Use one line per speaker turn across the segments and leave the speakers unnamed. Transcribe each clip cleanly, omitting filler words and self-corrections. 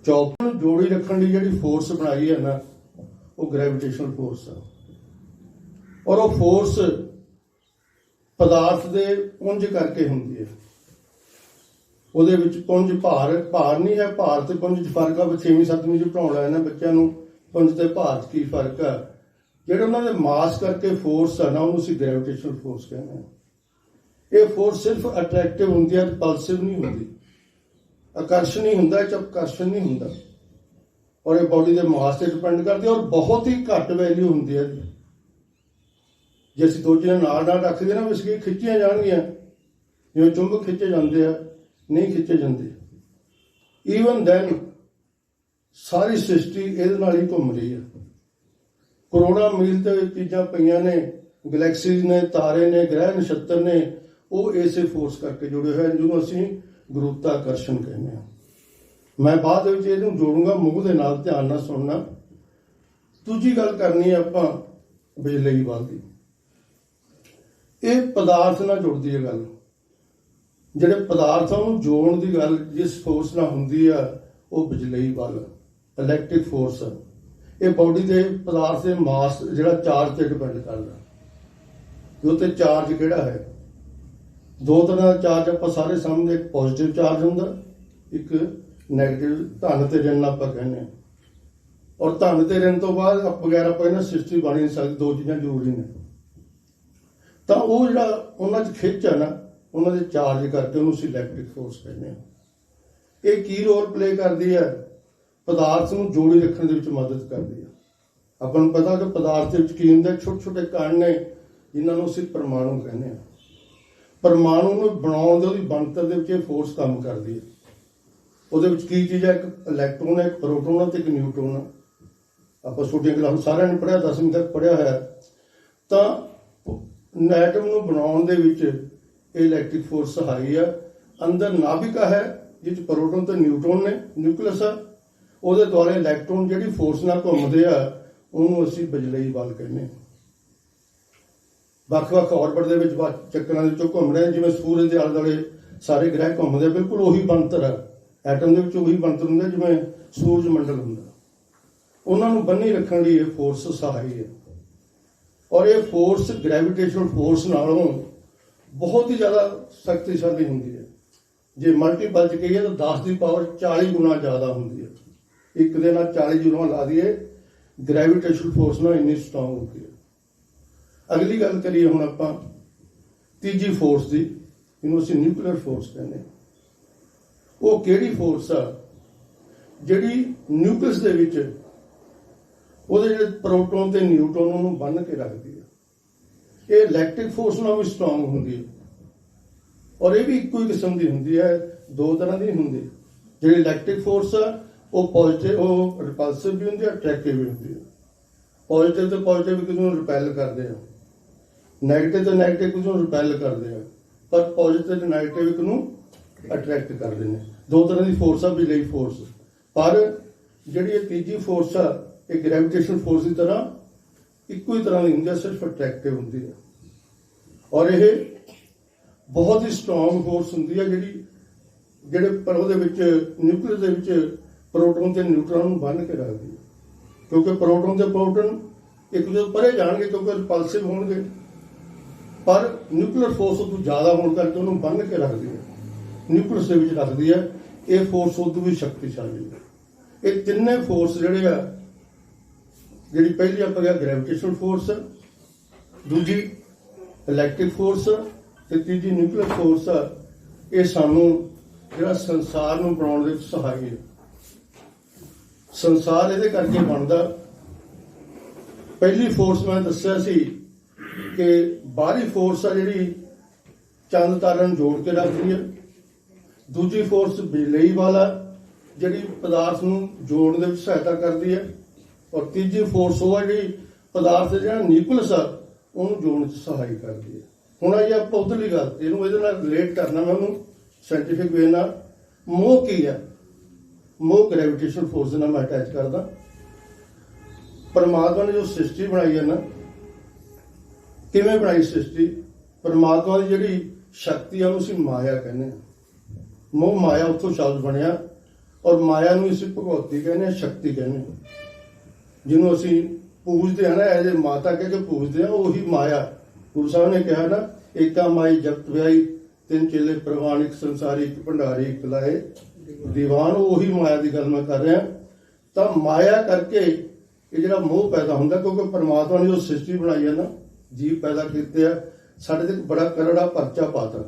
Chop ਨੂੰ ਜੋੜੀ ਰੱਖਣ ਦੀ ਜਿਹੜੀ ਫੋਰਸ ਬਣਾਈ ਹੈ ਨਾ, ਉਹ ਗ੍ਰੈਵਿਟੇਸ਼ਨਲ ਫੋਰਸ ਆ। ਔਰ ਉਹ ਫੋਰਸ ਪਦਾਰਥ ਦੇ ਪੁੰਜ ਕਰਕੇ ਹੁੰਦੀ ਹੈ। ਉਹਦੇ ਵਿੱਚ ਪੁੰਜ ਭਾਰ ਨਹੀਂ ਹੈ। ਭਾਰ ਤੇ ਪੁੰਜ 'ਚ ਫਰਕ ਆ। 6ਵੀਂ 7ਵੀਂ 'ਚ ਪੜ੍ਹਾਉਣਾ ਹੈ ਨਾ ਬੱਚਿਆਂ ਨੂੰ, ਪੁੰਜ ਤੇ ਭਾਰ 'ਚ ਕੀ ਫਰਕ ਆ। ਜਿਹੜੇ ਉਹਨਾਂ ਦੇ ਮਾਸ ਕਰਕੇ ਫੋਰਸ ਆ ਨਾ, ਉਹਨੂੰ ਅਸੀਂ ਗ੍ਰੈਵਿਟੇਸ਼ਨਲ ਫੋਰਸ ਕਹਿੰਦੇ ਹਾਂ। ਇਹ ਫੋਰਸ ਸਿਰਫ ਅਟਰੈਕਟਿਵ ਹੁੰਦੀ ਹੈ, ਰਿਪਲਸਿਵ ਨਹੀਂ ਹੁੰਦੀ। ਆਕਰਸ਼ਣੀ ਹੁੰਦਾ, ਇਹ 'ਚ ਆਕਰਸ਼ਣ ਨਹੀਂ ਹੁੰਦਾ। ਔਰ ਇਹ ਬੋਡੀ ਦੇ ਮਾਸ ਤੇ ਡਿਪੈਂਡ ਕਰਦੀ ਹੈ। ਔਰ ਬਹੁਤ ਹੀ ਘੱਟ ਵੈਲਿਊ ਹੁੰਦੀ ਹੈ। ਜੇ ਅਸੀਂ ਦੋ ਚੀਜ਼ਾਂ ਨਾਲ ਰੱਖਦੇ ਨਾ, ਇਸ ਖਿੱਚੀਆਂ ਜਾਣਗੀਆਂ, ਜਿਵੇਂ ਚੁੰਬਕ ਖਿੱਚੇ ਜਾਂਦੇ ਆ, ਨਹੀਂ ਖਿੱਚੇ ਜਾਂਦੇ। ਈਵਨ ਦੈਨ ਸਾਰੀ ਸ੍ਰਿਸ਼ਟੀ ਇਹਦੇ ਨਾਲ ਹੀ ਘੁੰਮ ਰਹੀ ਹੈ। ਕਰੋੜਾਂ ਮੀਲ ਤੇ ਚੀਜ਼ਾਂ ਪਈਆਂ ਨੇ, ਗਲੈਕਸੀਜ਼ ਨੇ, ਤਾਰੇ ਨੇ, ਗ੍ਰਹਿ ਨਛੱਤਰ ਨੇ, ਉਹ ਇਸੇ ਫੋਰਸ ਕਰਕੇ ਜੁੜੇ ਹੋਏ, ਜਿਹਨੂੰ ਅਸੀਂ ਗੁਰੂਤਾਕਰਸ਼ਣ ਕਹਿੰਦੇ ਹਾਂ। ਮੈਂ ਬਾਅਦ ਵਿੱਚ ਇਹਨੂੰ ਜੋੜੂੰਗਾ ਮੂੰਹ ਦੇ ਨਾਲ, ਧਿਆਨ ਨਾਲ ਸੁਣਨਾ। ਦੂਜੀ ਗੱਲ ਕਰਨੀ ਹੈ ਆਪਾਂ ਬਿਜਲਈ ਬਲ ਦੀ। ਇਹ ਪਦਾਰਥ ਨਾਲ ਜੁੜਦੀ ਹੈ ਗੱਲ। ਜਿਹੜੇ ਪਦਾਰਥਾਂ ਨੂੰ ਜੋੜਨ ਦੀ ਗੱਲ ਜਿਸ ਫੋਰਸ ਨਾਲ ਹੁੰਦੀ ਆ, ਉਹ ਬਿਜਲਈ ਬਲ, ਇਲੈਕਟ੍ਰਿਕ ਫੋਰਸ। ਇਹ ਬਾਡੀ ਦੇ ਪਦਾਰਥ ਦੇ ਮਾਸ ਜਿਹੜਾ ਚਾਰਜ ਤੇ ਡਿਪੈਂਡ ਕਰਦਾ, ਕਿ ਉੱਤੇ ਚਾਰਜ ਕਿਹੜਾ ਹੈ। ਦੋ ਤਰ੍ਹਾਂ ਦਾ ਚਾਰਜ ਆਪਾਂ ਸਾਰੇ ਸਮਝਦੇ। ਇੱਕ ਪੋਜ਼ਿਟਿਵ ਚਾਰਜ ਹੁੰਦਾ, ਇੱਕ ਨੈਗੇਟਿਵ। ਧਨ ਤੇ ऋण ਆਪਾਂ ਕਹਿੰਦੇ ਹਾਂ। ਔਰ ਧਨ ਤੇ ऋण ਤੋਂ ਬਾਅਦ ਬਗੈਰ ਆਪਾਂ ਇਹਨਾਂ ਸ੍ਰਿਸ਼ਟੀ ਬਣ ਨਹੀਂ ਸਕਦੀ। ਦੋ ਚੀਜ਼ਾਂ ਜ਼ਰੂਰੀ ਨੇ। ਤਾਂ ਉਹ ਜਿਹੜਾ ਉਹਨਾਂ 'ਚ ਖਿੱਚ ਹੈ ਨਾ, ਉਹਨਾਂ ਦੇ ਚਾਰਜ ਕਰਕੇ ਉਹਨੂੰ ਅਸੀਂ ਇਲੈਕਟ੍ਰਿਕ ਫੋਰਸ ਕਹਿੰਦੇ ਹਾਂ। ਇਹ ਕੀ ਰੋਲ ਪਲੇ ਕਰਦੀ ਹੈ? ਪਦਾਰਥ ਨੂੰ ਜੋੜੀ ਰੱਖਣ ਦੇ ਵਿੱਚ ਮਦਦ ਕਰਦੀ ਹੈ। ਆਪਾਂ ਨੂੰ ਪਤਾ ਕਿ ਪਦਾਰਥ ਦੇ ਵਿੱਚ ਕੀ ਹੁੰਦਾ, ਛੋਟੇ ਛੋਟੇ ਕਣ ਨੇ, ਜਿਨ੍ਹਾਂ ਨੂੰ ਅਸੀਂ ਪਰਮਾਣੂ ਕਹਿੰਦੇ ਹਾਂ। ਪਰਮਾਣੂ ਨੂੰ ਬਣਾਉਣ ਦੇ ਉਹਦੀ ਬਣਤਰ ਦੇ ਵਿੱਚ ਇਹ ਫੋਰਸ ਕੰਮ ਕਰਦੀ ਹੈ। ਉਹਦੇ ਵਿੱਚ ਕੀ ਚੀਜ਼ ਹੈ? ਇੱਕ ਇਲੈਕਟ੍ਰੋਨ ਹੈ, ਇੱਕ ਪ੍ਰੋਟੋਨ ਹੈ ਤੇ ਇੱਕ ਨਿਊਟਰੋਨ ਹੈ। ਆਪਾਂ ਛੋਟੀਆਂ ਕਲਾਸਾਂ ਸਾਰਿਆਂ ਨੇ ਪੜ੍ਹਿਆ, 10ਵੀਂ ਤੱਕ ਪੜ੍ਹਿਆ ਹੋਇਆ। ਤਾਂ ਐਟਮ ਨੂੰ ਬਣਾਉਣ ਦੇ ਵਿੱਚ ਇਹ ਇਲੈਕਟ੍ਰਿਕ ਫੋਰਸ ਸਹਾਈ ਆ। ਅੰਦਰ ਨਾਭਿਕਾ ਹੈ, ਜਿਸ 'ਚ ਪ੍ਰੋਟੋਨ ਤੇ ਨਿਊਟਰੋਨ ਨੇ, ਨਿਊਕਲੀਅਸ ਆ। ਉਹਦੇ ਦੁਆਲੇ ਇਲੈਕਟ੍ਰੋਨ ਜਿਹੜੀ ਫੋਰਸ ਨਾਲ ਘੁੰਮਦੇ ਆ, ਉਹਨੂੰ ਅਸੀਂ ਬਿਜਲਈ ਬਲ ਕਹਿੰਦੇ ਹਾਂ। ਵੱਖ-ਵੱਖ ਔਰਬਿਟ ਦੇ ਵਿੱਚ ਚੱਕਰਾਂ ਦੇ ਵਿੱਚੋਂ ਘੁੰਮ ਰਹੇ, ਜਿਵੇਂ ਸੂਰਜ ਦੇ ਆਲੇ ਦੁਆਲੇ ਸਾਰੇ ਗ੍ਰਹਿ ਘੁੰਮਦੇ, ਬਿਲਕੁਲ ਉਹੀ ਬਣਤਰ ਆ। ਐਟਮ ਦੇ ਵਿੱਚ ਉਹੀ ਬਣਤਰ ਹੁੰਦਾ ਜਿਵੇਂ ਸੂਰਜ ਮੰਡਲ ਹੁੰਦਾ। ਉਹਨਾਂ ਨੂੰ ਬੰਨੀ ਰੱਖਣ ਲਈ ਇਹ ਫੋਰਸ ਸਹਾਈ ਹੈ। ਔਰ ਇਹ ਫੋਰਸ ਗ੍ਰੈਵਿਟੇਸ਼ਨਲ ਫੋਰਸ ਨਾਲੋਂ ਬਹੁਤ ਹੀ ਜ਼ਿਆਦਾ ਸ਼ਕਤੀਸ਼ਾਲੀ ਹੁੰਦੀ ਹੈ। ਜੇ ਮਲਟੀਪਲ 'ਚ ਕਹੀਏ ਤਾਂ 10 ਦੀ ਪਾਵਰ 40 ਗੁਣਾ ਜ਼ਿਆਦਾ ਹੁੰਦੀ ਹੈ। ਇੱਕ ਦੇ ਨਾਲ 40 ਜ਼ੀਰੋਆਂ ਲਾ ਦਈਏ, ਗ੍ਰੈਵਿਟੇਸ਼ਨਲ ਫੋਰਸ ਨਾਲ ਇੰਨੀ ਸਟਰੋਂਗ ਹੁੰਦੀ ਹੈ। ਅਗਲੀ ਗੱਲ ਕਰੀਏ ਹੁਣ ਆਪਾਂ ਤੀਜੀ ਫੋਰਸ ਦੀ, ਜਿਹਨੂੰ ਅਸੀਂ ਨਿਊਕਲੀਅਰ ਫੋਰਸ ਕਹਿੰਦੇ ਹਾਂ। ਉਹ ਕਿਹੜੀ ਫੋਰਸ ਆ? ਜਿਹੜੀ ਨਿਊਕਲੀਅਸ ਦੇ ਵਿੱਚ ਉਹਦੇ ਜਿਹੜੇ ਪ੍ਰੋਟੋਨ ਤੇ ਨਿਊਟਰੋਨ ਨੂੰ ਬੰਨ੍ਹ ਕੇ ਰੱਖਦੀ ਹੈ। ਇਹ ਇਲੈਕਟ੍ਰਿਕ ਫੋਰਸ ਨਾਲ ਵੀ ਸਟਰੋਂਗ ਹੁੰਦੀ ਹੈ। ਔਰ ਇਹ ਵੀ ਇੱਕੋ ਹੀ ਕਿਸਮ ਦੀ ਹੁੰਦੀ ਹੈ, ਦੋ ਤਰ੍ਹਾਂ ਦੀ ਹੁੰਦੀ। ਜਿਹੜੀ ਇਲੈਕਟ੍ਰਿਕ ਫੋਰਸ ਆ, ਉਹ ਪੋਜ਼ਿਟਿਵ, ਉਹ ਰਿਪਲਸਿਵ ਵੀ ਹੁੰਦੀ ਹੈ, ਅਟਰੈਕਟਿਵ ਵੀ ਹੁੰਦੀ ਹੈ। ਪੋਜ਼ਿਟਿਵ ਤੇ ਪੋਜ਼ਿਟਿਵ ਇੱਕ ਦੂਜੇ ਨੂੰ ਰਿਪੈਲ ਕਰਦੇ ਆ, ਨੈਗੇਟਿਵ ਤੇ ਨੈਗੇਟਿਵ ਇੱਕ ਦੂਜੇ ਨੂੰ ਰਿਪੈਲ ਕਰਦੇ ਆ, ਪਰ ਪੋਜ਼ਿਟਿਵ ਤੇ ਨੈਗੇਟਿਵ ਇੱਕ ਨੂੰ ਅਟਰੈਕਟ ਕਰਦੇ ਨੇ। ਦੋ ਤਰ੍ਹਾਂ ਦੀ ਫੋਰਸ ਆ ਬਿਜਲਈ ਫੋਰਸ। ਪਰ ਜਿਹੜੀ ਇਹ ਤੀਜੀ ਫੋਰਸ ਆ, ਇਹ ਗ੍ਰੈਵਿਟੇਸ਼ਨਲ ਫੋਰਸ ਦੀ ਤਰ੍ਹਾਂ ਇੱਕੋ ਹੀ ਤਰ੍ਹਾਂ ਦੀ ਹੁੰਦੀ ਹੈ, ਸਿਰਫ ਅਟਰੈਕਟਿਵ ਹੁੰਦੀ ਹੈ। ਔਰ ਇਹ ਬਹੁਤ ਹੀ ਸਟਰੋਂਗ ਫੋਰਸ ਹੁੰਦੀ ਹੈ, ਜਿਹੜੇ ਪਰ ਉਹਦੇ ਵਿੱਚ ਨਿਊਕਲੀਅਸ ਦੇ ਵਿੱਚ ਪ੍ਰੋਟੋਨ ਤੇ ਨਿਊਟਰੋਨ ਨੂੰ ਬੰਨ੍ਹ ਕੇ ਰੱਖਦੀ ਹੈ। ਕਿਉਂਕਿ ਪ੍ਰੋਟੋਨ ਤੇ ਪ੍ਰੋਟੋਨ ਇੱਕ ਦੂਜੇ ਤੋਂ ਪਰੇ ਜਾਣਗੇ, ਕਿਉਂਕਿ ਰਿਪਲਸਿਵ ਹੋਣਗੇ, ਪਰ ਨਿਊਕਲੀਅਰ ਫੋਰਸ ਤੋਂ ਜ਼ਿਆਦਾ ਹੋਣ ਕਰਕੇ ਉਹਨੂੰ ਬੰਨ੍ਹ ਕੇ ਰੱਖਦੀ ਹੈ, ਨਿਊਕਲੀਅਸ ਦੇ ਵਿੱਚ ਰੱਖਦੀ ਹੈ। ਇਹ ਫੋਰਸ ਉਦੋਂ ਵੀ ਸ਼ਕਤੀਸ਼ਾਲੀ ਹੈ। ਇਹ ਤਿੰਨੇ ਫੋਰਸ ਜਿਹੜੇ ਆ, ਜਿਹੜੀ ਪਹਿਲੀ ਆਪਾਂ ਕਿਹਾ ਗ੍ਰੈਵਿਟੇਸ਼ਨਲ ਫੋਰਸ, ਦੂਜੀ ਇਲੈਕਟ੍ਰਿਕ ਫੋਰਸ ਤੇ ਤੀਜੀ ਨਿਊਕਲੀਅਰ ਫੋਰਸ ਆ, ਇਹ ਸਾਨੂੰ ਜਿਹੜਾ ਸੰਸਾਰ ਨੂੰ ਬਣਾਉਣ ਦੇ ਵਿੱਚ ਸਹਾਈ ਹੈ। ਸੰਸਾਰ ਇਹਦੇ ਕਰਕੇ ਬਣਦਾ। ਪਹਿਲੀ ਫੋਰਸ ਮੈਂ ਦੱਸਿਆ ਸੀ ਕਿ ਬਾਹਰੀ ਫੋਰਸ ਆ ਜਿਹੜੀ ਚੰਦ ਤਾਰਿਆਂ ਨੂੰ ਜੋੜ ਕੇ ਰੱਖਦੀ ਹੈ। ਦੂਜੀ ਫੋਰਸ ਬਿਜਲਈ ਵਾਲਾ, ਜਿਹੜੀ ਪਦਾਰਥ ਨੂੰ ਜੋੜਨ ਦੇ ਵਿੱਚ ਸਹਾਇਤਾ ਕਰਦੀ ਹੈ। ਔਰ ਤੀਜੀ ਫੋਰਸ ਉਹ ਹੈ ਜਿਹੜੀ ਪਦਾਰਥ ਜਿਹੜਾ ਨਿਊਕਲੀਅਸ ਆ, ਉਹਨੂੰ ਜੋੜਨ 'ਚ ਸਹਾਈ ਕਰਦੀ ਹੈ। ਹੁਣ ਆਈਏ ਆਪਾਂ ਉੱਧਰਲੀ ਗੱਲ, ਇਹਨੂੰ ਇਹਦੇ ਨਾਲ ਰਿਲੇਟ ਕਰਨਾ ਮੈਂ ਉਹਨੂੰ ਸਾਇੰਟੀਫਿਕ ਵੇ ਨਾਲ। ਮੋਹ ਕੀ ਹੈ? ਮੋਹ ਗ੍ਰੈਵਿਟੇਸ਼ਨਲ ਫੋਰਸ ਦੇ ਨਾਲ ਮੈਂ ਅਟੈਚ ਕਰਦਾ। ਪਰਮਾਤਮਾ ਨੇ ਜੋ ਸ੍ਰਿਸ਼ਟੀ ਬਣਾਈ ਹੈ ਨਾ, ਕਿਵੇਂ ਬਣਾਈ ਸ੍ਰਿਸ਼ਟੀ? ਪਰਮਾਤਮਾ ਦੀ ਜਿਹੜੀ ਸ਼ਕਤੀ ਆ, ਉਹਨੂੰ ਅਸੀਂ ਮਾਇਆ ਕਹਿੰਦੇ ਹਾਂ। ਮੋਹ ਮਾਇਆ ਉੱਥੋਂ ਸ਼ਬਦ ਬਣਿਆ। ਔਰ ਮਾਇਆ ਨੂੰ ਅਸੀਂ ਭਗਵਤੀ ਕਹਿੰਦੇ ਹਾਂ, ਸ਼ਕਤੀ ਕਹਿੰਦੇ ਹਾਂ, ਜਿਹਨੂੰ ਅਸੀਂ ਪੂਜਦੇ ਹਾਂ ਨਾ, ਐਜ ਏ ਮਾਤਾ ਕਹਿ ਕੇ ਪੂਜਦੇ ਹਾਂ, ਉਹੀ ਮਾਇਆ। ਗੁਰੂ ਸਾਹਿਬ ਨੇ ਕਿਹਾ ਨਾ, ਏਕਾ ਮਾਈ ਜਗਤ ਵਿਆਹੀ, ਤਿੰਨ ਚੇਲੇ ਪ੍ਰਵਾਨ, ਇੱਕ ਸੰਸਾਰੀ, ਇੱਕ ਭੰਡਾਰੀ, ਇੱਕ ਲਾਏ ਦੀਵਾਨ। ਉਹੀ ਮਾਇਆ ਦੀ ਗੱਲ ਮੈਂ ਕਰ ਰਿਹਾ। ਤਾਂ ਮਾਇਆ ਕਰਕੇ ਇਹ ਜਿਹੜਾ ਮੋਹ ਪੈਦਾ ਹੁੰਦਾ, ਕਿਉਂਕਿ ਪਰਮਾਤਮਾ ਨੇ ਜੋ ਸ੍ਰਿਸ਼ਟੀ ਬਣਾਈ ਹੈ ਨਾ, ਜੀਵ ਪੈਦਾ ਕੀਤੇ ਆ, ਸਾਡੇ ਤੇ ਬੜਾ ਕਰੜਾ ਪਰਚਾ ਪਾਤਾ।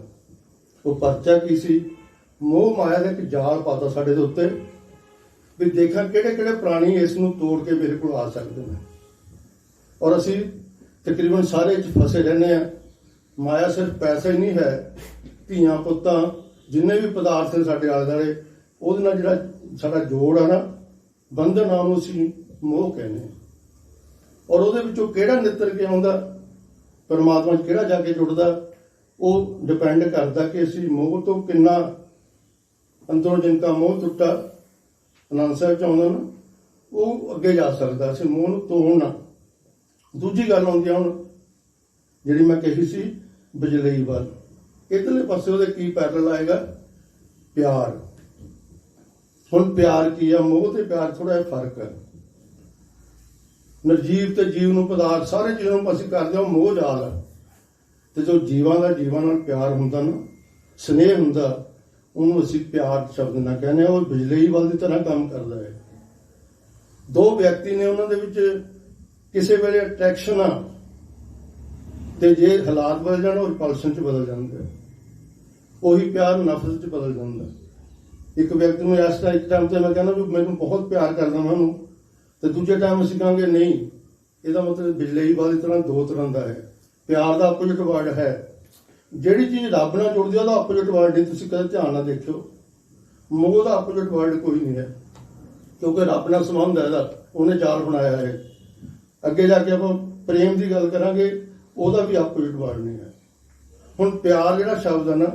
ਉਹ ਪਰਚਾ ਕੀ ਸੀ? ਮੋਹ ਮਾਇਆ ਦਾ ਇੱਕ ਜਾਲ ਪਾਤਾ ਸਾਡੇ ਦੇ ਉੱਤੇ, ਵੀ ਦੇਖਾਂ ਕਿਹੜੇ ਕਿਹੜੇ ਪ੍ਰਾਣੀ ਇਸ ਨੂੰ ਤੋੜ ਕੇ ਮੇਰੇ ਕੋਲ ਆ ਸਕਦੇ ਨੇ। ਔਰ ਅਸੀਂ ਤਕਰੀਬਨ ਸਾਰੇ ਚ ਫਸੇ ਰਹਿੰਦੇ ਆ। ਮਾਇਆ ਸਿਰਫ ਪੈਸਾ ਹੀ ਨਹੀਂ ਹੈ, ਧੀਆਂ ਪੁੱਤਾਂ ਜਿੰਨੇ ਵੀ ਪਦਾਰਥ ਨੇ ਸਾਡੇ ਆਲੇ ਦੁਆਲੇ, ਉਹਦੇ ਨਾਲ ਜਿਹੜਾ ਸਾਡਾ ਜੋੜ ਆ ਨਾ, ਬੰਧਨ, ਨੂੰ ਅਸੀਂ ਮੋਹ ਕਹਿੰਦੇ ਹਾਂ। ਔਰ ਉਹਦੇ ਵਿੱਚੋਂ ਕਿਹੜਾ ਨਿੱਤਰ ਕੇ ਆਉਂਦਾ, ਪਰਮਾਤਮਾ 'ਚ ਕਿਹੜਾ ਜਾ ਕੇ ਜੁੜਦਾ, ਉਹ ਡਿਪੈਂਡ ਕਰਦਾ ਕਿ ਅਸੀਂ ਮੋਹ ਤੋਂ ਕਿੰਨਾ, ਅੰਦਰੋਂ ਜਿਨਕਾ ਮੋਹ ਟੁੱਟਾ, ਆਨੰਦ ਸਾਹਿਬ 'ਚ ਆਉਂਦਾ ਨਾ, ਉਹ ਅੱਗੇ ਜਾ ਸਕਦਾ। ਅਸੀਂ ਮੋਹ ਨੂੰ ਤੋੜਨਾ। ਦੂਜੀ ਗੱਲ ਆਉਂਦੀ ਆ ਹੁਣ, ਜਿਹੜੀ ਮੈਂ ਕਹੀ ਸੀ ਬਿਜਲਈ ਵੱਲ, ਇਧਰਲੇ ਪਾਸੇ ਉਹਦੇ ਕੀ ਪੈਰਲ ਆਏਗਾ? ਪਿਆਰ। ਹੁਣ ਪਿਆਰ ਕੀ ਆ? ਮੋਹ ਤੇ ਪਿਆਰ ਥੋੜਾ ਜਿਹਾ ਫਰਕ ਹੈ। ਨਿਰਜੀਵ ਤੇ ਜੀਵ ਨੂੰ, ਪਦਾਰਥ ਸਾਰੇ ਚੀਜ਼ਾਂ ਨੂੰ ਅਸੀਂ ਕਰਦੇ ਹਾਂ, ਮੋਹ ਜਾਲ ਹੈ। ਤੇ ਜੋ ਜੀਵਾਂ ਦਾ ਜੀਵਾਂ ਨਾਲ ਪਿਆਰ ਹੁੰਦਾ ਨਾ, ਸਨੇਹ ਹੁੰਦਾ, ਉਹਨੂੰ ਅਸੀਂ ਪਿਆਰ ਸ਼ਬਦ ਨਾਲ ਕਹਿੰਦੇ ਹਾਂ। ਉਹ ਬਿਜਲਈ ਵੱਲ ਦੀ ਤਰ੍ਹਾਂ ਕੰਮ ਕਰਦਾ ਹੈ। ਦੋ ਵਿਅਕਤੀ ਨੇ, ਉਹਨਾਂ ਦੇ ਵਿੱਚ ਕਿਸੇ ਵੇਲੇ ਅਟਰੈਕਸ਼ਨ ਆ, ਤੇ ਜੇ ਹਾਲਾਤ ਬਦਲ ਜਾਣ, ਉਹ ਰਿਪਲਸ਼ਨ 'ਚ ਬਦਲ ਜਾਂਦੇ। ਉਹੀ ਪਿਆਰ ਨਫ਼ਰਤ 'ਚ ਬਦਲ ਜਾਂਦਾ। ਇੱਕ ਵਿਅਕਤੀ ਨੂੰ ਇਸ ਤਰ੍ਹਾਂ, ਇੱਕ ਟਾਈਮ ਤੇ ਮੈਂ ਕਹਿੰਦਾ ਵੀ ਮੈਨੂੰ ਬਹੁਤ ਪਿਆਰ ਕਰਦਾ ਮੈਂ ਉਹਨੂੰ, ਤੇ ਦੂਜੇ ਟਾਈਮ ਅਸੀਂ ਕਹਾਂਗੇ ਨਹੀਂ। ਇਹਦਾ ਮਤਲਬ ਬਿਜਲਈ ਵਾਲੀ ਤਰ੍ਹਾਂ ਦੋ ਤਰ੍ਹਾਂ ਦਾ ਹੈ। ਪਿਆਰ ਦਾ ਆਪੋਜਿਟ ਵਰਡ ਹੈ। ਜਿਹੜੀ ਚੀਜ਼ ਰੱਬ ਨਾਲ ਜੁੜਦੀ ਉਹਦਾ ਆਪੋਜਿਟ ਵਰਡ ਨਹੀਂ, ਤੁਸੀਂ ਕਦੇ ਧਿਆਨ ਨਾਲ ਦੇਖਿਓ। ਮੋਹ ਦਾ ਆਪੋਜਿਟ ਵਰਡ ਕੋਈ ਨਹੀਂ ਹੈ, ਕਿਉਂਕਿ ਰੱਬ ਨਾਲ ਸੰਬੰਧ ਹੈ ਇਹਦਾ, ਉਹਨੇ ਜਾਲ ਬਣਾਇਆ ਹੈ। ਅੱਗੇ ਜਾ ਕੇ ਆਪਾਂ ਪ੍ਰੇਮ ਦੀ ਗੱਲ ਕਰਾਂਗੇ, ਉਹਦਾ ਵੀ ਆਪੋਜਿਟ ਵਰਡ ਨਹੀਂ ਹੈ। ਹੁਣ ਪਿਆਰ ਜਿਹੜਾ ਸ਼ਬਦ ਹੈ ਨਾ,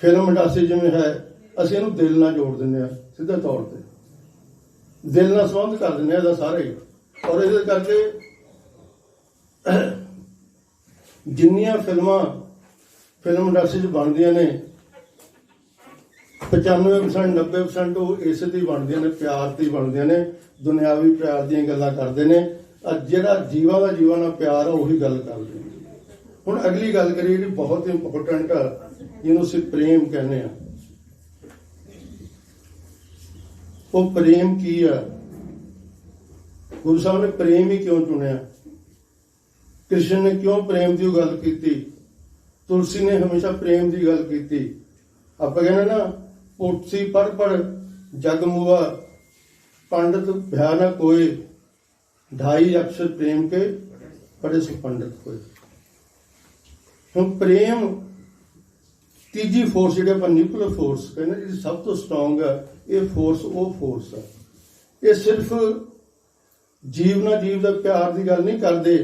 ਫਿਲਮ ਇੰਡਸਟਰੀ ਜਿਵੇਂ ਹੈ, ਅਸੀਂ ਇਹਨੂੰ ਦਿਲ ਨਾਲ ਜੋੜ ਦਿੰਦੇ ਹਾਂ ਸਿੱਧੇ ਤੌਰ ਤੇ, ਦਿਲ ਨਾਲ ਸੰਬੰਧ ਕਰ ਦਿੰਦੇ ਹਾਂ ਇਹਦਾ ਸਾਰੇ। ਔਰ ਇਹਦੇ ਕਰਕੇ ਜਿੰਨੀਆਂ ਫਿਲਮਾਂ ਫਿਲਮ ਇੰਡਸਟਰੀ 'ਚ ਬਣਦੀਆਂ ਨੇ, 95% 90% ਉਹ ਇਸੇ ਤੇ ਹੀ ਬਣਦੀਆਂ ਨੇ, ਪਿਆਰ ਤੇ ਹੀ ਬਣਦੀਆਂ ਨੇ। ਦੁਨਿਆਵੀ ਪਿਆਰ ਦੀਆਂ ਗੱਲਾਂ ਕਰਦੇ ਨੇ। ਜਿਹੜਾ ਜੀਵਾਂ ਦਾ ਜੀਵਾਂ ਨਾਲ ਪਿਆਰ ਆ, ਉਹੀ ਗੱਲ ਕਰਦੇ ਨੇ। ਹੁਣ ਅਗਲੀ ਗੱਲ ਕਰੀਏ, ਜਿਹੜੀ ਬਹੁਤ ਇੰਪੋਰਟੈਂਟ ਆ, ਜਿਹਨੂੰ ਅਸੀਂ ਪ੍ਰੇਮ ਕਹਿੰਦੇ ਆ। ਉਹ ਪ੍ਰੇਮ ਕੀ ਆ? ਗੁਰੂ ਸਾਹਿਬ ਨੇ ਪ੍ਰੇਮ ਹੀ ਕਿਉਂ ਚੁਣਿਆ? ਕ੍ਰਿਸ਼ਨ ਨੇ ਕਿਉਂ ਪ੍ਰੇਮ ਦੀ ਗੱਲ ਕੀਤੀ? ਤੁਲਸੀ ਨੇ ਹਮੇਸ਼ਾ ਪ੍ਰੇਮ ਦੀ ਗੱਲ ਕੀਤੀ। ਆਪਾਂ ਕਹਿੰਦੇ ਨਾ, ਪੁੱਛੀ ਪੜ ਪੜ ਜਗ ਮੁਆ, ਪੰਡਤ ਭਿਆ ਨਾ ਕੋਏ, 2.5 ਅਕਸ਼ਰ ਪ੍ਰੇਮ ਕੇ ਬੜੇ ਸੁ ਪੰਡਤ ਕੋਏ। ਹੁਣ ਪ੍ਰੇਮ ਤੀਜੀ ਫੋਰਸ, ਜਿਹੜੇ ਆਪਾਂ ਨਿਊਕਲੀਅਰ ਫੋਰਸ ਕਹਿੰਦੇ, ਜਿਹੜੀ ਸਭ ਤੋਂ ਸਟਰੋਂਗ ਹੈ, ਇਹ ਫੋਰਸ ਉਹ ਫੋਰਸ ਹੈ। ਇਹ ਸਿਰਫ ਜੀਵ ਨਾਲ ਜੀਵ ਦਾ ਪਿਆਰ ਦੀ ਗੱਲ ਨਹੀਂ ਕਰਦੇ,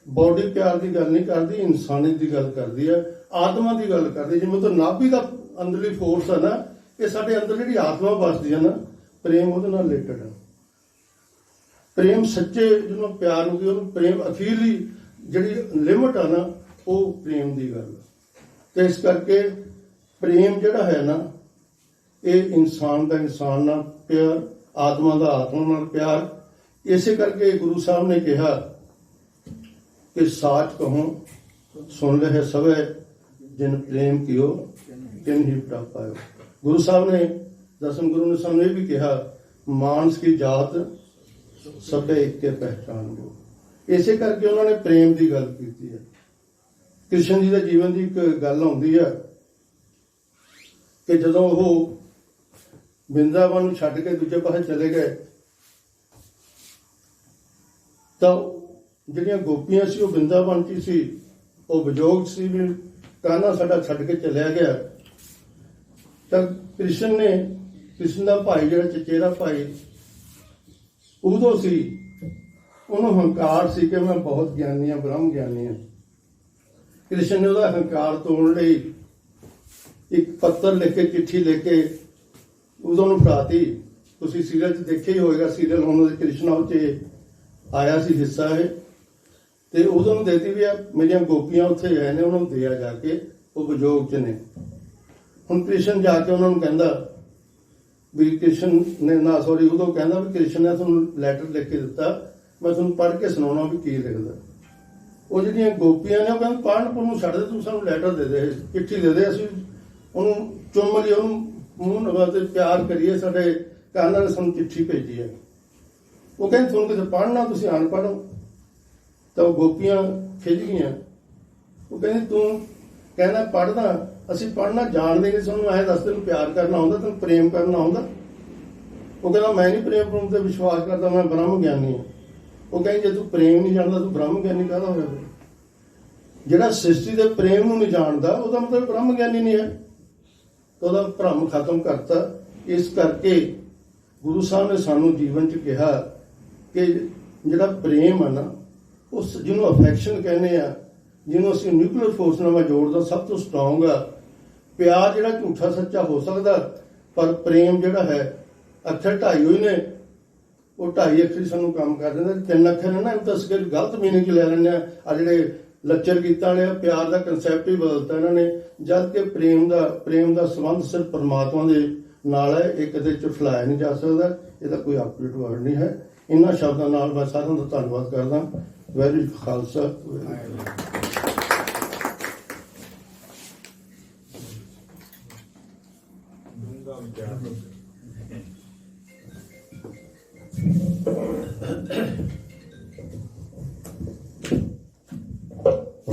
ਬੋਡੀ ਪਿਆਰ ਦੀ ਗੱਲ ਨਹੀਂ ਕਰਦੀ, ਇਨਸਾਨੀਅਤ ਦੀ ਗੱਲ ਕਰਦੀ ਹੈ, ਆਤਮਾ ਦੀ ਗੱਲ ਕਰਦੀ। ਜਿਵੇਂ ਤਾਂ ਨਾਭੀ ਦਾ ਅੰਦਰਲੀ ਫੋਰਸ ਹੈ ਨਾ, ਇਹ ਸਾਡੇ ਅੰਦਰ ਜਿਹੜੀ ਆਤਮਾ ਵਸਦੀ ਹੈ ਨਾ, ਪ੍ਰੇਮ ਉਹਦੇ ਨਾਲ ਰਿਲੇਟਡ ਹੈ। ਪ੍ਰੇਮ ਸੱਚੇ ਜਿਹਨੂੰ ਪਿਆਰ ਹੁੰਦੀ, ਉਹਨੂੰ ਪ੍ਰੇਮ ਅਖੀਰਲੀ ਜਿਹੜੀ ਲਿਮਟ ਆ ਨਾ, ਉਹ ਪ੍ਰੇਮ ਦੀ ਗੱਲ। ਤੇ ਇਸ ਕਰਕੇ ਪ੍ਰੇਮ ਜਿਹੜਾ ਹੈ ਨਾ, ਇਹ ਇਨਸਾਨ ਦਾ ਇਨਸਾਨ ਨਾਲ ਪਿਆਰ, ਆਤਮਾ ਦਾ ਆਤਮਾ ਨਾਲ ਪਿਆਰ। ਇਸੇ ਕਰਕੇ ਗੁਰੂ ਸਾਹਿਬ ਨੇ ਕਿਹਾ ਕਿ ਸਾਚ ਕਹੋ ਸੁਣ ਲਹਿ ਸਭੈ, ਜਿਨ ਪ੍ਰੇਮ ਕੀਓ ਤਿਨ ਹੀ ਪ੍ਰਭ ਪਾਇਓ। ਗੁਰੂ ਸਾਹਿਬ ਨੇ, ਦਸਮ ਗੁਰੂ ਨੇ ਸਾਨੂੰ ਇਹ ਵੀ ਕਿਹਾ, ਮਾਨਸ ਕੀ ਜਾਤ ਸਭੇ ਇੱਕੇ ਪਹਿਚਾਨ ਲੋ। ਇਸੇ ਕਰਕੇ ਉਹਨਾਂ ਨੇ ਪ੍ਰੇਮ ਦੀ ਗੱਲ ਕੀਤੀ ਹੈ। ਕ੍ਰਿਸ਼ਨ ਜੀ ਦੇ ਜੀਵਨ ਦੀ ਇੱਕ ਗੱਲ ਆਉਂਦੀ ਹੈ ਕਿ ਜਦੋਂ ਉਹ ਬਿੰਦਾਵਨ ਨੂੰ ਛੱਡ ਕੇ ਦੂਜੇ ਪਾਸੇ ਚਲੇ ਗਏ, ਤਾਂ ਜਿਹੜੀਆਂ ਗੋਪੀਆਂ ਸੀ ਉਹ ਬਿੰਦਾਵਨ 'ਚ ਸੀ, ਉਹ ਵਿਜੋਗ ਸੀ ਵੀ ਕਾਹਨਾ ਸਾਡਾ ਛੱਡ ਕੇ ਚਲਿਆ ਗਿਆ। ਤਾਂ ਕ੍ਰਿਸ਼ਨ ਦਾ ਭਾਈ, ਜਿਹੜਾ ਚਚੇਰਾ ਭਾਈ, ਉਦੋਂ ਸੀ, ਉਹਨੂੰ ਹੰਕਾਰ ਸੀ ਕਿ ਮੈਂ ਬਹੁਤ ਗਿਆਨੀ ਹਾਂ, ਬ੍ਰਹਮ ਗਿਆਨੀ ਹਾਂ। ਕ੍ਰਿਸ਼ਨ ਨੇ ਉਹਦਾ ਹੰਕਾਰ ਤੋੜਨ ਲਈ ਇੱਕ ਪੱਤਰ ਲਿਖ ਕੇ, ਚਿੱਠੀ ਲਿਖ ਕੇ ਉਦੋਂ ਨੂੰ ਫੜਾਤੀ। ਤੁਸੀਂ ਸੀਰੀਅਲ 'ਚ ਦੇਖਿਆ ਹੀ ਹੋਏਗਾ, ਸੀਰੀਅਲ ਹੁਣ ਕ੍ਰਿਸ਼ਨਾ 'ਚ ਆਇਆ ਸੀ ਹਿੱਸਾ ਇਹ, ਤੇ ਉਦੋਂ ਨੂੰ ਦੇਤੀ ਵੀ ਆ ਮੇਰੀਆਂ ਗੋਪੀਆਂ ਉੱਥੇ ਆਏ ਨੇ, ਉਹਨਾਂ ਨੂੰ ਦਿਆ ਜਾ ਕੇ, ਉਹ ਵਿਜੋਗ 'ਚ ਨੇ। ਹੁਣ ਕ੍ਰਿਸ਼ਨ ਜਾ ਕੇ ਉਹਨਾਂ ਨੂੰ ਕਹਿੰਦਾ ਵੀ ਕ੍ਰਿਸ਼ਨ ਨੇ ਨਾ ਸੌਰੀ ਉਦੋਂ ਕਹਿੰਦਾ ਵੀ ਕ੍ਰਿਸ਼ਨ ਨੇ ਤੁਹਾਨੂੰ ਲੈਟਰ ਲਿਖ ਕੇ ਦਿੱਤਾ, ਮੈਂ ਤੁਹਾਨੂੰ ਪੜ੍ਹ ਕੇ ਸੁਣਾਉਣਾ ਵੀ ਕੀ ਲਿਖਦਾ। ਉਹ ਜਿਹੜੀਆਂ ਗੋਪੀਆਂ ਨੇ ਉਹ ਕਹਿੰਦੇ ਪੜ੍ਹਨ ਨੂੰ ਛੱਡ ਦੇ, ਤੂੰ ਸਾਨੂੰ ਲੈਟਰ ਦੇ ਦੇ, ਚਿੱਠੀ ਦੇ ਦੇ, ਅਸੀਂ ਉਹਨੂੰ ਚੁੰਮ ਲਈਏ, ਉਹਨੂੰ ਮੂੰਹ ਨਵਾ ਤੇ ਪਿਆਰ ਕਰੀਏ, ਸਾਡੇ ਕਾਨਾਂ ਨੇ ਸਾਨੂੰ ਚਿੱਠੀ ਭੇਜੀ ਹੈ। ਉਹ ਕਹਿੰਦੇ ਤੁਹਾਨੂੰ ਕਿਤੇ ਪੜ੍ਹਨਾ, ਤੁਸੀਂ ਅਨਪੜ੍ਹ ਹੋ। ਤਾਂ ਉਹ ਗੋਪੀਆਂ ਖਿੱਚ ਗਈਆਂ। ਉਹ ਕਹਿੰਦੀ ਤੂੰ ਕਹਿੰਦਾ ਪੜ੍ਹਦਾ, ਅਸੀਂ ਪੜ੍ਹਨਾ ਜਾਣਦੇ ਨਹੀਂ, ਸਾਨੂੰ ਐਂ ਦੱਸ ਤੈਨੂੰ ਪਿਆਰ ਕਰਨਾ ਆਉਂਦਾ, ਤੈਨੂੰ ਪ੍ਰੇਮ ਕਰਨਾ ਆਉਂਦਾ? ਉਹ ਕਹਿੰਦਾ ਮੈਂ ਨਹੀਂ ਪ੍ਰੇਮ ਤੇ ਵਿਸ਼ਵਾਸ ਕਰਦਾ, ਮੈਂ ਬ੍ਰਹਮ ਗਿਆਨੀ ਹਾਂ। ਉਹ ਕਹਿੰਦੀ ਜੇ ਤੂੰ ਪ੍ਰੇਮ ਨਹੀਂ ਜਾਣਦਾ ਤੂੰ ਬ੍ਰਹਮ ਗਿਆਨੀ ਕਾਹਦਾ ਹੋਇਆ? ਜਿਹੜਾ ਸ੍ਰਿਸ਼ਟੀ ਦੇ ਪ੍ਰੇਮ ਨੂੰ ਨਹੀਂ ਜਾਣਦਾ ਉਹਦਾ ਮਤਲਬ ਬ੍ਰਹਮ ਗਿਆਨੀ ਨਹੀਂ ਹੈ। ਉਹਦਾ ਭਰਮ ਖਤਮ ਕਰਤਾ। ਇਸ ਕਰਕੇ ਗੁਰੂ ਸਾਹਿਬ ਨੇ ਸਾਨੂੰ ਜੀਵਨ 'ਚ ਕਿਹਾ ਕਿ ਜਿਹੜਾ ਪ੍ਰੇਮ ਹੈ ਨਾ, ਉਸ ਜਿਹਨੂੰ ਅਫੈਕਸ਼ਨ ਕਹਿੰਦੇ ਆ, ਜਿਹਨੂੰ ਅਸੀਂ ਨਿਊਕਲੀਅਰ ਫੋਰਸ ਨਾਲ ਮੈਂ ਜੋੜਦਾ, ਸਭ ਤੋਂ ਸਟਰੋਂਗ ਆ। ਪਿਆਰ ਜਿਹੜਾ ਝੂਠਾ ਸੱਚਾ ਹੋ ਸਕਦਾ, ਪਰ ਪ੍ਰੇਮ ਜਿਹੜਾ ਹੈ, ਅੱਖਰ 2.5 ਹੋਏ ਨੇ, ਉਹ 2.5 ਅੱਖਰ ਹੀ ਸਾਨੂੰ ਕੰਮ ਕਰ ਦਿੰਦਾ। 3 ਅੱਖਰ ਨੇ ਨਾ, ਇਹ ਤਾਂ ਅਸੀਂ ਗਲਤ ਮੀਨਿੰਗ 'ਚ ਲੈ ਲੈਂਦੇ ਆ ਜਿਹੜੇ ਲੱਚਰ ਗੀਤਾਂ ਵਾਲੇ ਪਿਆਰ ਦਾ ਕੰਸੈਪਟ ਹੀ ਬਦਲਤਾ ਇਹਨਾਂ ਨੇ, ਜਦ ਕਿ ਪ੍ਰੇਮ ਦਾ ਸੰਬੰਧ ਸਿਰਫ ਪਰਮਾਤਮਾ ਦੇ ਨਾਲ ਹੈ। ਇਹ ਕਦੇ ਝੁਠਲਾਇਆ ਨਹੀਂ ਜਾ ਸਕਦਾ, ਇਹਦਾ ਕੋਈ ਆਪਰੇਟ ਵਰਡ ਨਹੀਂ ਹੈ। ਇਹਨਾਂ ਸ਼ਬਦਾਂ ਨਾਲ ਮੈਂ ਸਾਰਿਆਂ ਦਾ ਧੰਨਵਾਦ ਕਰਦਾ। ਵੈਰੀ ਖਾਲਸਾ।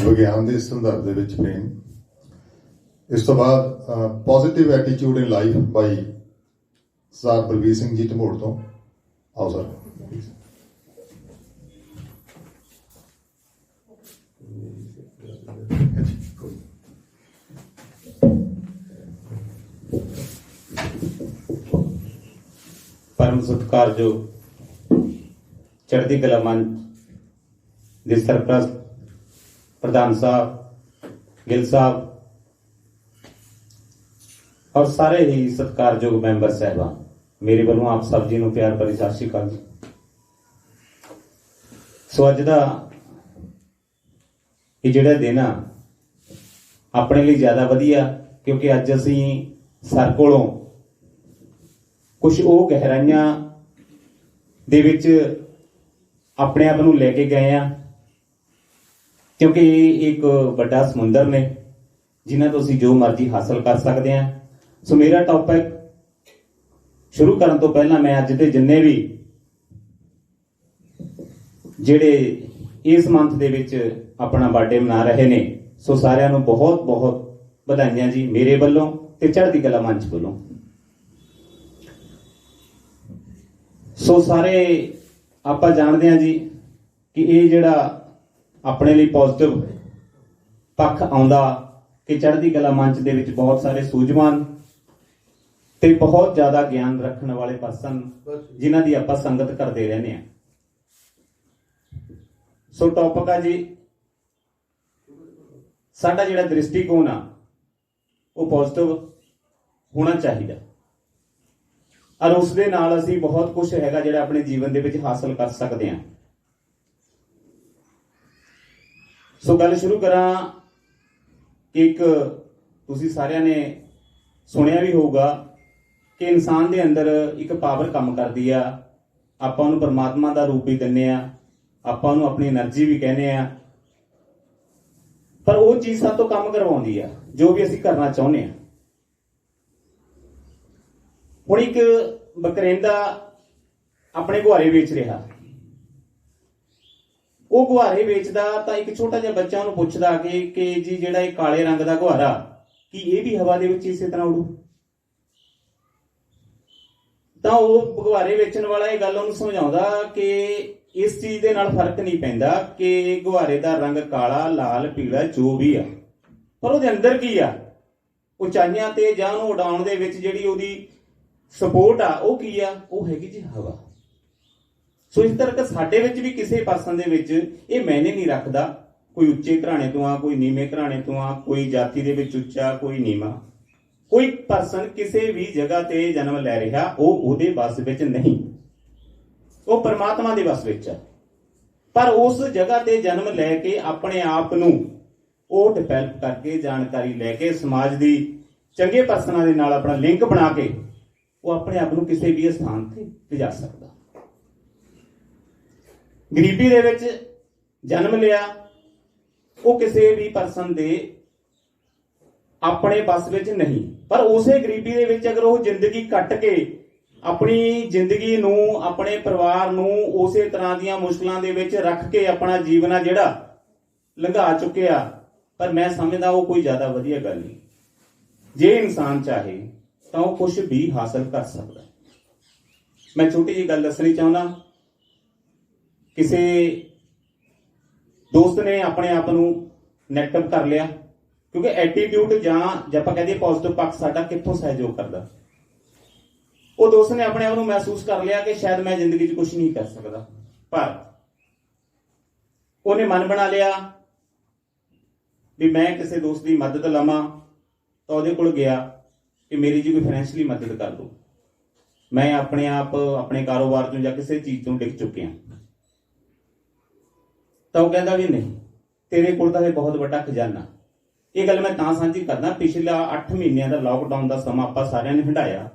ਵਿਗਿਆਨ ਦੇ ਸੰਦਰਭ ਦੇ ਵਿੱਚ ਪ੍ਰੇਮ। ਇਸ ਤੋਂ ਬਾਅਦ ਪੋਜ਼ਿਟਿਵ ਐਟੀਟਿਊਡ ਇਨ ਲਾਈਫ ਬਾਈ ਸਰਦਾਰ ਬਲਬੀਰ ਸਿੰਘ ਜੀ ਢਮੋੜ ਤੋਂ। ਆਓ ਸਰ।
परम सत्कारयोग चढ़ती कला मंच ਦੇ ਸਰਪ੍ਰਸਤ प्रधान साहब गिल साहब और सारे ही सत्कारयोग मैंबर साहबान, मेरे वालों आप सब जी नूं प्यार भरी सत श्री अकाल जी। सो अज दा ये जिहड़ा दिन आ अपने लिए ज्यादा वधिया, क्योंकि अज असीं सर कोलों कुछ वो गहराइयां दे विच अपने आप नूं लैके गए आ, क्योंकि एक बड़ा समुंदर ने जिन्हां तो असीं जो मर्जी हासिल कर सकते हैं। सो मेरा टॉपिक शुरू करन तो पहला मैं अज दे जिन्ने भी जिहड़े इस मंथ दे विच अपना बर्थडे मना रहे ने, सो सारिआं नूं बहुत बहुत बधाइयां जी मेरे वल्लों ते चढ़दी कला मंच वल्लों। सो सारे आपां जाणदे हां जी कि ये जिहड़ा अपने लिए पॉजिटिव पक्ष आउंदा कि चढ़दी कला मंच दे विच बहुत सारे सूझवान ते बहुत ज्यादा ज्ञान रखने वाले पर्सन जिन्हां दी आपां संगत करते रहने आ। सो टॉपिक आ जी साडा जिहड़ा दृष्टिकोण आ वो पॉजिटिव होना चाहिए, और उस दे नाल असीं बहुत कुछ हैगा जिहड़ा अपने जीवन दे विच हासिल कर सकते हैं। सो गल शुरू करा कि एक तुसीं सारिआं ने सुनिया भी होगा कि इंसान दे अंदर एक पावर काम करदी आ, आपां नूं परमात्मा दा रूप भी दिंदे आ, आपां नूं अपनी एनर्जी भी कहने आ, पर वो चीज़ सातों काम करवाउंदी आ जो भी असीं करना चाहुंदे आ। हुण एक बकरिंदा अपने गुहारे वेच रहा, वो गुहारे वेचदा तां एक छोटा जिहा बच्चा उहनूं पुछदा कि जी जिहड़ा ये काले रंग दा गुहारा कि ये भी हवा दे विच इसे तरह उड़ू? तां वो गुहारे वेचण वाला ये गल उहनूं समझाउंदा कि इस चीज दे नाल फर्क नहीं पैंदा कि गुहारे दा रंग काला लाल पीला जो भी आ, पर उहदे अंदर की आ उचाइयां ते जां उहनूं उडाउण दे विच जिहड़ी उहदी सपोर्ट आ वो की आ, वो हैगी जी हवा। सो इस तरह साडे विच भी किसी पर्सन दे विच ये मैंने नहीं रखदा कोई उच्चे घराणे तो आ कोई नीवें घराणे तो आ, कोई जाति दे विच उच्चा कोई नीवा, कोई पर्सन किसी भी जगह ते जन्म लै रहा वो उहदे बस विच नहीं, वो परमात्मा दे बस विच आ। पर उस जगह ते जन्म लैके अपने आप नूं वो डिवेलप करके जानकारी लैके समाज दी चंगे पर्सनां दे नाल अपना लिंक बना के ਉਹ ਆਪਣੇ ਆਪ ਨੂੰ ਕਿਸੇ ਵੀ ਸਥਾਨ ਤੇ ਲਿਜਾ ਸਕਦਾ। ਗਰੀਬੀ ਦੇ ਵਿੱਚ ਜਨਮ ਲਿਆ, ਉਹ ਕਿਸੇ ਵੀ ਪਰਸਨ ਦੇ ਆਪਣੇ ਬਸ ਵਿੱਚ ਨਹੀਂ, ਪਰ ਉਸੇ ਗਰੀਬੀ ਦੇ ਵਿੱਚ ਅਗਰ ਉਹ ਜ਼ਿੰਦਗੀ ਕੱਟ ਕੇ ਆਪਣੀ ਜ਼ਿੰਦਗੀ ਨੂੰ, ਆਪਣੇ ਪਰਿਵਾਰ ਨੂੰ ਉਸੇ ਤਰ੍ਹਾਂ ਦੀਆਂ ਮੁਸ਼ਕਲਾਂ ਦੇ ਵਿੱਚ ਰੱਖ ਕੇ ਆਪਣਾ ਜੀਵਨ ਆ ਜਿਹੜਾ ਲੰਘਾ ਚੁੱਕਿਆ, ਪਰ ਮੈਂ ਸਮਝਦਾ ਉਹ ਕੋਈ ਜ਼ਿਆਦਾ ਵਧੀਆ ਗੱਲ ਨਹੀਂ। ਜੇ ਇਨਸਾਨ ਚਾਹੇ ਤਾਂ ਉਹ ਕੁਝ ਵੀ ਹਾਸਲ ਕਰ ਸਕਦਾ ਹੈ। ਮੈਂ ਛੋਟੀ ਜਿਹੀ ਗੱਲ ਦੱਸਣੀ ਚਾਹੁੰਦਾ। ਕਿਸੇ ਦੋਸਤ ਨੇ ਆਪਣੇ ਆਪ ਨੂੰ ਨੈਗੇਟਿਵ ਕਰ ਲਿਆ, ਕਿਉਂਕਿ ਐਟੀਟਿਊਡ ਜਾਂ ਜੇ ਆਪਾਂ ਕਹਦੇ ਪੋਜ਼ਿਟਿਵ ਪੱਖ ਸਾਡਾ ਕਿੱਥੋਂ ਸਹਿਯੋਗ ਕਰਦਾ। ਉਹ ਦੋਸਤ ਨੇ ਆਪਣੇ ਆਪ ਨੂੰ ਮਹਿਸੂਸ ਕਰ ਲਿਆ ਕਿ ਸ਼ਾਇਦ ਮੈਂ ਜ਼ਿੰਦਗੀ 'ਚ ਕੁਝ ਨਹੀਂ ਕਰ ਸਕਦਾ, ਪਰ ਉਹਨੇ ਮਨ ਬਣਾ ਲਿਆ ਵੀ ਮੈਂ ਕਿਸੇ ਦੋਸਤ ਦੀ ਮਦਦ ਲਵਾਂ। ਤਾਂ ਉਹਦੇ ਕੋਲ ਗਿਆ ਕਿ ਮੇਰੀ ਜੀ ਕੋਈ ਫਾਈਨੈਂਸ਼ੀਅਲੀ ਮਦਦ ਕਰ ਦਿਓ, ਮੈਂ ਆਪਣੇ ਆਪ ਆਪਣੇ ਕਾਰੋਬਾਰ ਤੋਂ ਜਾਂ ਕਿਸੇ ਚੀਜ਼ ਤੋਂ ਡਿੱਗ ਚੁੱਕਿਆ। ਤਾਂ ਉਹ ਕਹਿੰਦਾ ਵੀ ਨਹੀਂ, ਤੇਰੇ ਕੋਲ ਤਾਂ ਇਹ ਬਹੁਤ ਵੱਡਾ ਖਜ਼ਾਨਾ। ਇਹ ਗੱਲ ਮੈਂ ਤਾਂ ਸਾਂਝੀ ਕਰਦਾ, ਪਿਛਲਾ 8 ਮਹੀਨਿਆਂ ਦਾ ਲਾਕਡਾਊਨ ਦਾ ਸਮਾਂ ਆਪਾਂ ਸਾਰਿਆਂ ਨੇ ਹੰਢਾਇਆ।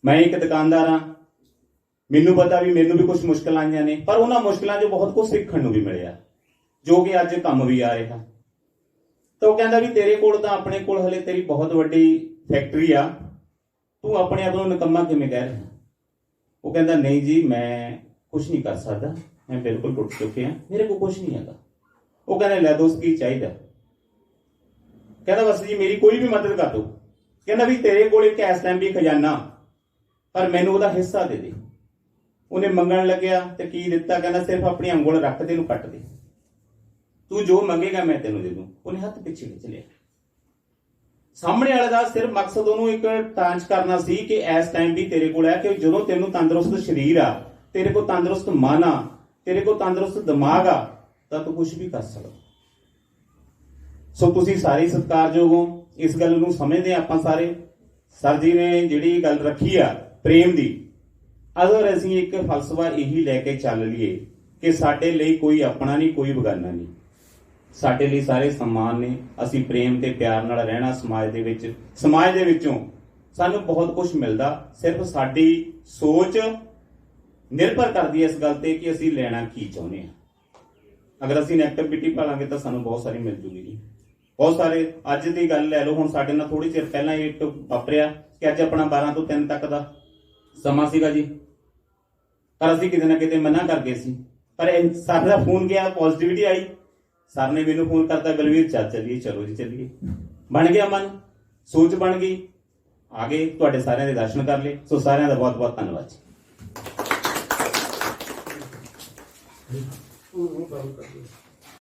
ਮੈਂ ਇੱਕ ਦੁਕਾਨਦਾਰ ਹਾਂ, ਮੈਨੂੰ ਪਤਾ ਵੀ ਮੈਨੂੰ ਵੀ ਕੁਝ ਮੁਸ਼ਕਲਾਂ ਆਈਆਂ ਨੇ, ਪਰ ਉਹਨਾਂ ਮੁਸ਼ਕਲਾਂ 'ਚੋਂ ਬਹੁਤ ਕੁਝ ਸਿੱਖਣ ਨੂੰ ਵੀ ਮਿਲਿਆ, ਜੋ ਕਿ ਅੱਜ ਕੰਮ ਵੀ ਆ ਰਿਹਾ। ਤਾਂ ਉਹ ਕਹਿੰਦਾ ਵੀ ਤੇਰੇ ਕੋਲ ਤਾਂ ਆਪਣੇ ਕੋਲ ਹਲੇ ਤੇਰੀ ਬਹੁਤ ਵੱਡੀ ਫੈਕਟਰੀ ਆ, ਤੂੰ ਆਪਣੇ ਆਪ ਨੂੰ ਨਿਕੰਮਾ ਕਿਵੇਂ ਕਹਿ ਰਿਹਾ? ਉਹ ਕਹਿੰਦਾ ਨਹੀਂ ਜੀ, ਮੈਂ ਕੁਝ ਨਹੀਂ ਕਰ ਸਕਦਾ, ਮੈਂ ਬਿਲਕੁਲ ਟੁੱਟ ਚੁੱਕਿਆ, ਮੇਰੇ ਕੋਲ ਕੁਝ ਨਹੀਂ ਹੈਗਾ। ਉਹ ਕਹਿੰਦਾ ਲੈ ਦੋਸਤ ਕੀ ਚਾਹੀਦਾ? ਕਹਿੰਦਾ ਬਸ ਜੀ ਮੇਰੀ ਕੋਈ ਵੀ ਮਦਦ ਕਰ ਦੋ। ਕਹਿੰਦਾ ਵੀ ਤੇਰੇ ਕੋਲ ਇੱਕ ਇਸ ਟਾਈਮ ਵੀ ਖਜ਼ਾਨਾ, ਪਰ ਮੈਨੂੰ ਉਹਦਾ ਹਿੱਸਾ ਦੇ ਦੇ। ਉਹਨੇ ਮੰਗਣ ਲੱਗਿਆ ਤੇ ਕੀ ਦਿੱਤਾ? ਕਹਿੰਦਾ ਸਿਰਫ ਆਪਣੀ ਉਂਗਲ ਰੱਖ ਤੇ ਇਹਨੂੰ ਕੱਟ ਦੇ, ਤੂੰ ਜੋ ਮੰਗੇਗਾ ਮੈਂ ਤੈਨੂੰ ਦੇ ਦੂੰ। ਉਹਨੇ ਹੱਥ ਪਿੱਛੇ ਖਿੱਚ ਲਿਆ। ਸਾਹਮਣੇ ਵਾਲੇ ਦਾ ਸਿਰਫ ਮਕਸਦ ਉਹਨੂੰ ਇੱਕ ਟਾਂਚ ਕਰਨਾ ਸੀ ਕਿ ਇਸ ਟਾਈਮ ਵੀ ਤੇਰੇ ਕੋਲ ਹੈ, ਕਿ ਜਦੋਂ ਤੈਨੂੰ ਤੰਦਰੁਸਤ ਸਰੀਰ ਆ, ਤੇਰੇ ਕੋਲ ਤੰਦਰੁਸਤ ਮਨ ਆ, ਤੇਰੇ ਕੋਲ ਤੰਦਰੁਸਤ ਦਿਮਾਗ ਆ, ਤਾਂ ਤੂੰ ਕੁਝ ਵੀ ਕਰ ਸਕਦਾ। ਸੋ ਤੁਸੀਂ ਸਾਰੇ ਸਤਿਕਾਰਯੋਗ ਹੋ, ਇਸ ਗੱਲ ਨੂੰ ਸਮਝਦੇ ਆਪਾਂ ਸਾਰੇ। ਸਰ ਜੀ ਨੇ ਜਿਹੜੀ ਗੱਲ ਰੱਖੀ ਆ ਪ੍ਰੇਮ ਦੀ, ਅਗਰ ਅਸੀਂ ਇੱਕ ਫਲਸਫਾ ਇਹੀ ਲੈ ਕੇ ਚੱਲ ਲਈਏ ਕਿ ਸਾਡੇ ਲਈ ਕੋਈ ਆਪਣਾ ਨਹੀਂ, ਕੋਈ ਬਗਾਨਾ ਨਹੀਂ, ਸਾਡੇ ਲਈ ਸਾਰੇ ਸਮਾਨ ਨੇ, ਅਸੀਂ ਪ੍ਰੇਮ ਤੇ ਪਿਆਰ ਨਾਲ ਰਹਿਣਾ ਸਮਾਜ ਦੇ ਵਿੱਚ, ਸਮਾਜ ਦੇ ਵਿੱਚੋਂ ਸਾਨੂੰ ਬਹੁਤ ਕੁਝ ਮਿਲਦਾ। ਸਿਰਫ ਸਾਡੀ ਸੋਚ ਨਿਰਭਰ ਕਰਦੀ ਹੈ ਇਸ ਗੱਲ ਤੇ ਕਿ ਅਸੀਂ ਲੈਣਾ ਕੀ ਚਾਹੁੰਦੇ ਹਾਂ। ਅਗਰ ਅਸੀਂ ਨੈਗੇਟਿਵਿਟੀ ਭਾਲਾਂਗੇ ਤਾਂ ਸਾਨੂੰ ਬਹੁਤ ਸਾਰੀ ਮਿਲ ਜੂਗੀ ਜੀ, ਬਹੁਤ ਸਾਰੇ। ਅੱਜ ਦੀ ਗੱਲ ਲੈ ਲਓ, ਹੁਣ ਸਾਡੇ ਨਾਲ ਥੋੜੀ ਚਿਰ ਪਹਿਲਾਂ ਇੱਕ ਵਾਪਰਿਆ ਕਿ ਅੱਜ ਆਪਣਾ 12 ਤੋਂ 3 ਤੱਕ ਦਾ ਸਮਾਂ ਸੀਗਾ ਜੀ, ਪਰ ਅਸੀਂ ਕਿਤੇ ਨਾ ਕਿਤੇ ਮਨਾ ਕਰ ਗਏ ਸੀ। ਪਰ ਸਰ ਦਾ ਫੋਨ ਗਿਆ, ਪੋਜ਼ਿਟਿਵਿਟੀ ਆਈ, ਸਰ ਨੇ ਮੈਨੂੰ ਫੋਨ ਕਰਤਾ, ਬਲਵੀਰ ਚੱਲ ਚੱਲੀਏ, ਚਲੋ ਜੀ ਚੱਲੀਏ। ਬਣ ਗਿਆ ਮਨ, ਸੋਚ ਬਣ ਗਈ, ਆ ਗਏ, ਤੁਹਾਡੇ ਸਾਰਿਆਂ ਦੇ ਦਰਸ਼ਨ ਕਰ ਲਏ। ਸੋ ਸਾਰਿਆਂ ਦਾ ਬਹੁਤ ਬਹੁਤ ਧੰਨਵਾਦ ਜੀ।